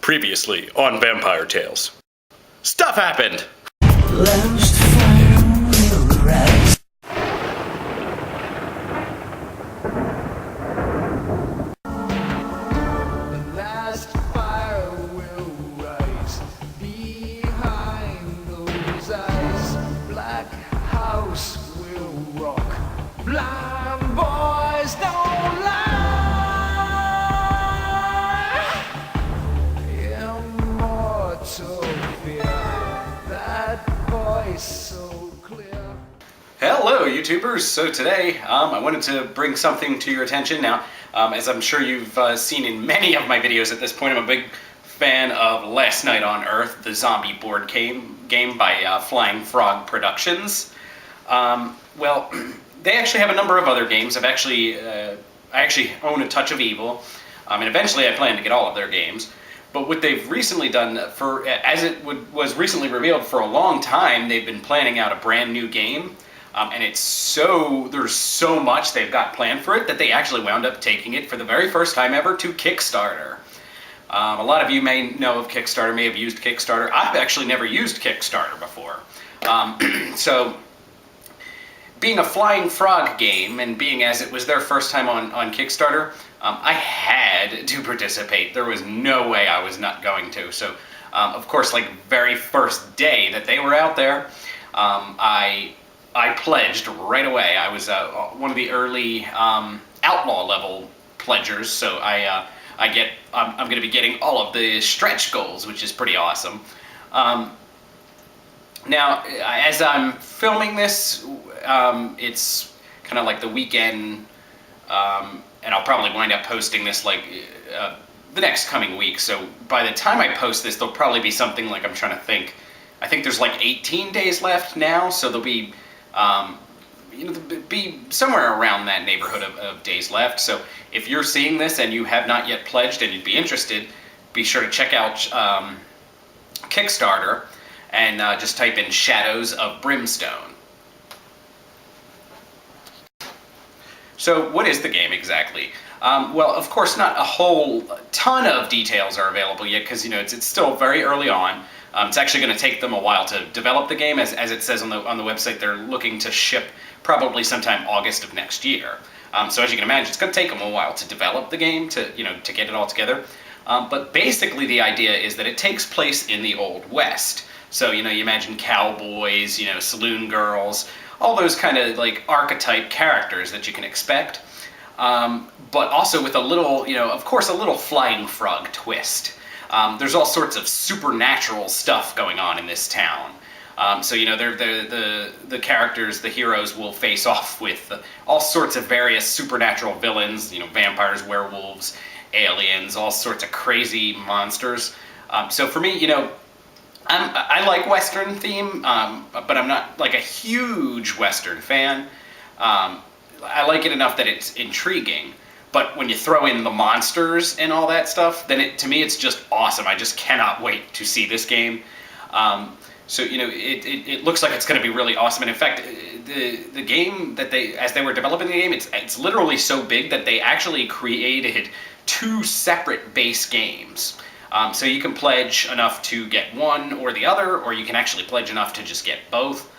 Previously on Vampire Tales. Stuff happened! Last fire will rise. Last fire will rise behind those eyes. Black house will rock. Blind boys don't lie. Immortal fear. That voice so clear. Hello, YouTubers! So today, I wanted to bring something to your attention. Now, as I'm sure you've seen in many of my videos at this point, I'm a big fan of Last Night on Earth, the zombie board game by Flying Frog Productions. Well, they actually have a number of other games. I actually own A Touch of Evil, and eventually I plan to get all of their games. But what they've recently done, was recently revealed, for a long time, they've been planning out a brand new game. And there's so much they've got planned for it that they actually wound up taking it for the very first time ever to Kickstarter. A lot of you may know of Kickstarter, may have used Kickstarter. I've actually never used Kickstarter before. So, being a Flying Frog game, and being as it was their first time on Kickstarter, I had to participate. There was no way I was not going to. So, of course, like very first day that they were out there, I pledged right away. I was one of the early outlaw level pledgers, so I'm going to be getting all of the stretch goals, which is pretty awesome. Now, as I'm filming this, it's kind of like the weekend, and I'll probably wind up posting this like the next coming week. So by the time I post this, there'll probably be something like, I'm trying to think, I think there's like 18 days left now, so there'll be be somewhere around that neighborhood of days left. So if you're seeing this and you have not yet pledged and you'd be interested, be sure to check out Kickstarter and just type in Shadows of Brimstone. So what is the game exactly? Well, of course, not a whole ton of details are available yet, because it's still very early on. It's actually going to take them a while to develop the game. As it says on the website, they're looking to ship probably sometime August of next year. So as you can imagine, it's going to take them a while to develop the game, to get it all together. But basically the idea is that it takes place in the Old West. So you imagine cowboys, saloon girls, all those kind of like archetype characters that you can expect. But also with a little, of course, a little Flying Frog twist. There's all sorts of supernatural stuff going on in this town. So the characters, the heroes, will face off with all sorts of various supernatural villains. Vampires, werewolves, aliens, all sorts of crazy monsters. So for me, I like Western theme, but I'm not like a huge Western fan. I like it enough that it's intriguing. But when you throw in the monsters and all that stuff, then to me it's just awesome. I just cannot wait to see this game. So it looks like it's going to be really awesome. And in fact, the game that as they were developing the game, it's literally so big that they actually created 2 separate base games. So you can pledge enough to get one or the other, or you can actually pledge enough to just get both.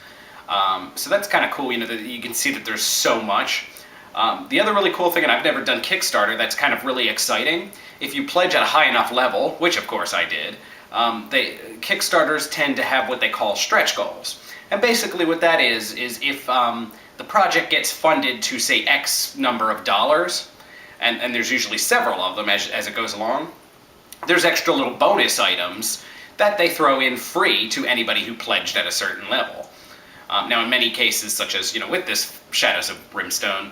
So that's kind of cool. That you can see that there's so much. The other really cool thing, and I've never done Kickstarter, that's kind of really exciting, if you pledge at a high enough level, which of course I did, Kickstarters tend to have what they call stretch goals. And basically what that is if the project gets funded to, say, X number of dollars, and there's usually several of them as it goes along, there's extra little bonus items that they throw in free to anybody who pledged at a certain level. Now in many cases, such as with this Shadows of Brimstone,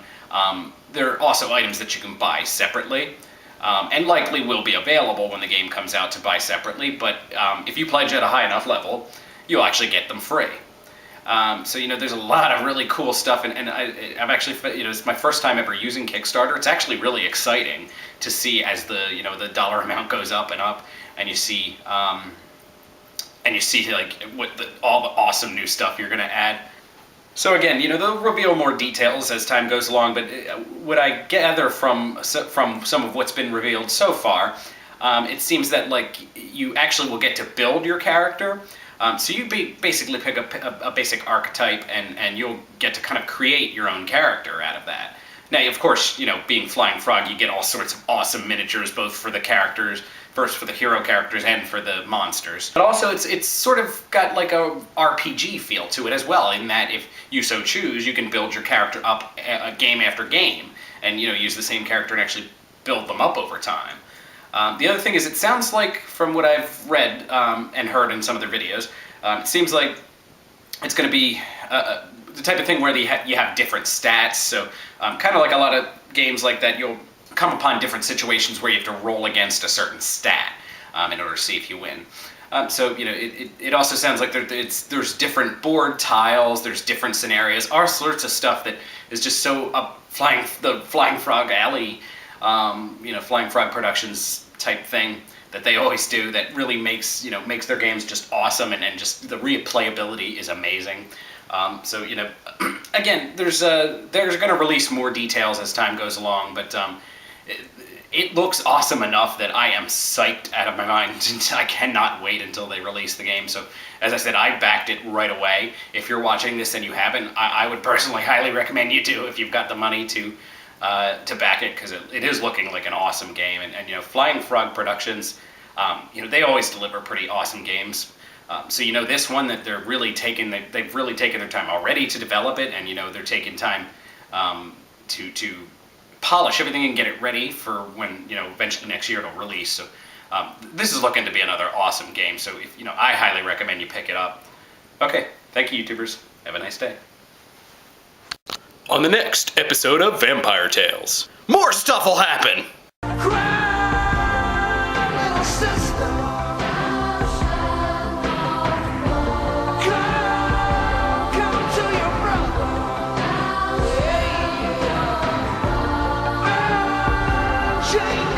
there are also items that you can buy separately, and likely will be available when the game comes out to buy separately, but if you pledge at a high enough level, you'll actually get them free. So there's a lot of really cool stuff, and I've actually, it's my first time ever using Kickstarter. It's actually really exciting to see as the dollar amount goes up, and you see like all the awesome new stuff you're gonna add. So again, they'll reveal more details as time goes along, but what I gather from some of what's been revealed so far, it seems that like you actually will get to build your character. So you basically pick a basic archetype, and you'll get to kind of create your own character out of that. Now, of course, you know, being Flying Frog, you get all sorts of awesome miniatures, both for the characters, first for the hero characters and for the monsters. But also, it's sort of got like a RPG feel to it as well, in that if you so choose, you can build your character up game after game, and you know, use the same character and actually build them up over time. The other thing is, it sounds like, from what I've read and heard in some of their videos, it seems like it's going to be the type of thing where you have different stats. So kind of like a lot of games like that, you'll come upon different situations where you have to roll against a certain stat in order to see if you win. So you know, it also sounds like there's different board tiles, there's different scenarios, all sorts of stuff that is just so up the Flying Frog alley. You know, Flying Frog Productions type thing that they always do, that really makes their games just awesome, and just the replayability is amazing. So you know, again, they're going to release more details as time goes along, but it looks awesome enough that I am psyched out of my mind. I cannot wait until they release the game. So as I said, I backed it right away. If you're watching this and you haven't, I would personally highly recommend you do, if you've got the money to back it, because it is looking like an awesome game. And you know, Flying Frog Productions, you know, they always deliver pretty awesome games. So you know, this one that they've really taken their time already to develop it, and you know, they're taking time to polish everything and get it ready for when, you know, eventually next year it'll release. So this is looking to be another awesome game. So if, you know, I highly recommend you pick it up. Okay, thank you, YouTubers. Have a nice day. On the next episode of Vampire Tales, more stuff will happen! Cry, little sister. Come to your brother. Yeah. Change